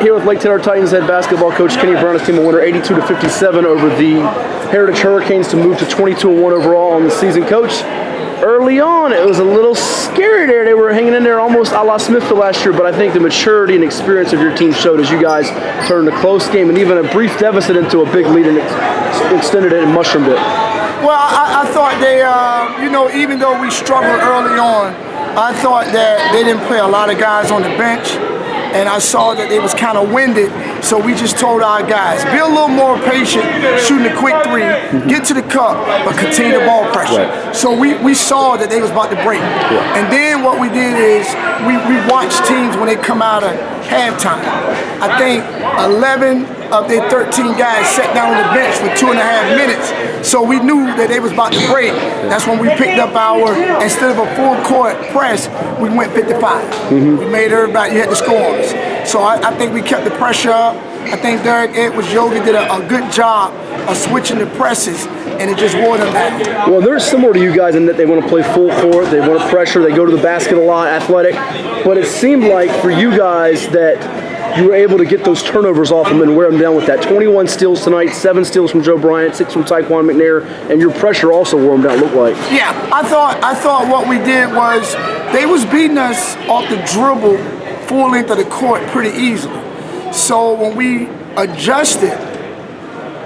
here with Lake Taylor Titans head basketball coach Kenny Brown's team, a winner 82-57 over the Heritage Hurricanes to move to 22-1 overall on the season. Coach, early on it was a little scary there. They were hanging in there almost a la Smithfield last year, but I think the maturity and experience of your team showed as you guys turned a close game and even a brief deficit into a big lead and extended it and mushroomed it. Well, I thought they, even though we struggled early on, I thought that they didn't play a lot of guys on the bench, and I saw that they was kind of winded, so we just told our guys, be a little more patient, shooting a quick three, get to the cup, but continue the ball pressure. Right. So we saw that they was about to break. Yeah. And then what we did is we watched teams when they come out of halftime. I think 11 of their 13 guys sat down on the bench for 2.5 minutes. So we knew that they was about to break. That's when we picked up our, instead of a full court press, we went 55. We made everybody, you had to score on us. So I think we kept the pressure up. I think Derek Yogi did a good job of switching the presses, and it just wore them down. Well, they're similar to you guys in that they want to play full court, they want to pressure, they go to the basket a lot, athletic. But it seemed like for you guys that you were able to get those turnovers off them and wear them down with that. 21 steals tonight, 7 steals from Joe Bryant, 6 from Taekwon McNair, and your pressure also wore them down, looked like. Yeah, I thought what we did was they was beating us off the dribble full length of the court pretty easily. So when we adjusted,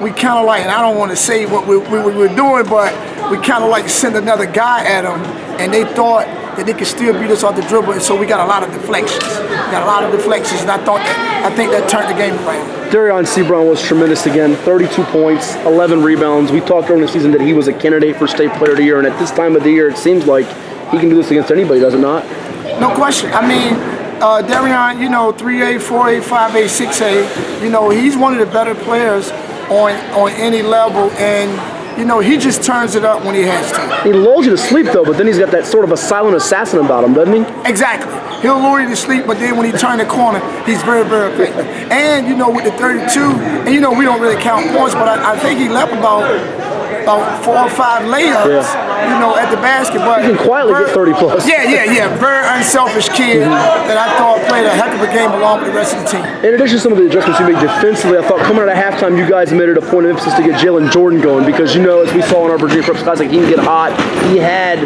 we kind of like, and I don't want to say what we were doing, but we kind of like sent another guy at them, and they thought that they could still beat us off the dribble, and so we got a lot of deflections. And I think that turned the game around. Darion Sebron was tremendous again, 32 points, 11 rebounds. We talked during the season that he was a candidate for State Player of the Year, and at this time of the year, it seems like he can do this against anybody, does it not? No question. I mean, Darion, 3A, 4A, 5A, 6A, he's one of the better players on any level, and he just turns it up when he has to. He lulls you to sleep though, but then he's got that sort of a silent assassin about him, doesn't he? Exactly. He'll lure you to sleep, but then when he turns the corner, he's very, very effective. And with the 32, and we don't really count points, but I think he left about 4 or 5 layups, at the basket. But he can quietly get 30 plus. Yeah. Very unselfish kid that I thought played a heck of a game along with the rest of the team. In addition to some of the adjustments you made defensively, I thought coming out of halftime, you guys made it a point of emphasis to get Jalen Jordan going because, as we saw in our Virginia Prep Skies, like he can get hot. He had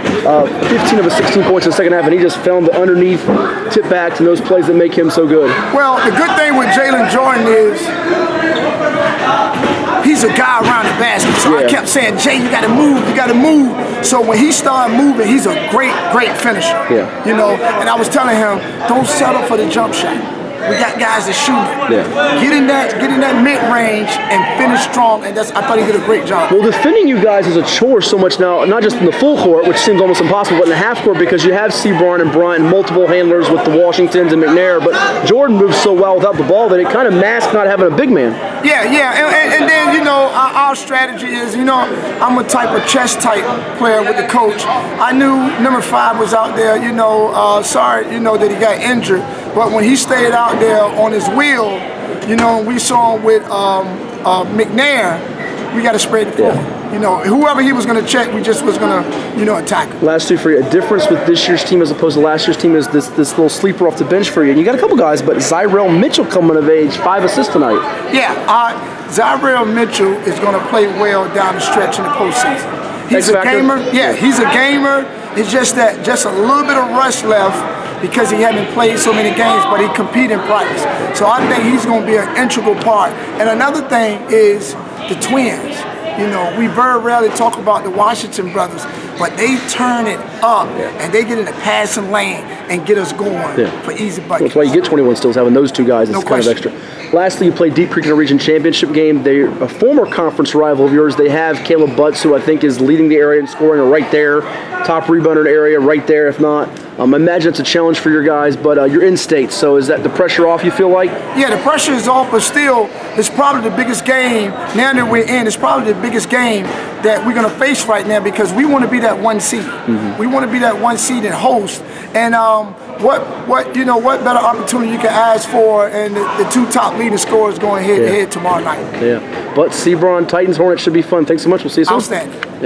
15 of his 16 points in the second half, and he just found the underneath tip backs and those plays that make him so good. Well, the good thing with Jalen Jordan is he's a guy around the basket. So I kept saying, Jay, you gotta move. So when he started moving, he's a great finisher. Yeah. And I was telling him, don't settle for the jump shot. We got guys that shoot it. Yeah. Get in that mid-range and finish strong, and I thought he did a great job. Well, defending you guys is a chore so much now, not just in the full court, which seems almost impossible, but in the half court because you have Sebron and Bryant and multiple handlers with the Washingtons and McNair, but Jordan moves so well without the ball that it kind of masks not having a big man. Yeah, and then, our strategy is, I'm a type of chess-type player with the coach. I knew number 5 was out there, sorry, that he got injured, but when he stayed out there on his wheel, we saw him with McNair, we got to spread the floor. Yeah. Whoever he was going to check, we just was going to, attack him. Last two for you. A difference with this year's team as opposed to last year's team is this little sleeper off the bench for you. And you got a couple guys, but Zyrell Mitchell coming of age, 5 assists tonight. Yeah, Zyrell Mitchell is going to play well down the stretch in the postseason. He's a gamer. Yeah, he's a gamer. It's just a little bit of rust left because he hadn't played so many games, but he competed in practice. So I think he's going to be an integral part. And another thing is the twins. We very rarely talk about the Washington brothers, but they turn it up and they get in the passing lane and get us going for easy buckets. That's why you get 21 steals having those two guys. It's kind of extra. Lastly, you played Deep Creek in a region championship game. They're a former conference rival of yours. They have Caleb Butts, who I think is leading the area in scoring, right there. Top rebounder in the area, right there, if not. I imagine it's a challenge for your guys, but you're in state, so is that the pressure off, you feel like? Yeah, the pressure is off, but still, it's probably the biggest game, now that we're in, it's probably the biggest game that we're going to face right now because we want to be that 1 seed. We want to be that 1 seed and host. And what better opportunity you can ask for and the 2 top leading scorers going head to head tomorrow night. Yeah, but Sebron, Titans, Hornets should be fun. Thanks so much. We'll see you soon. Outstanding.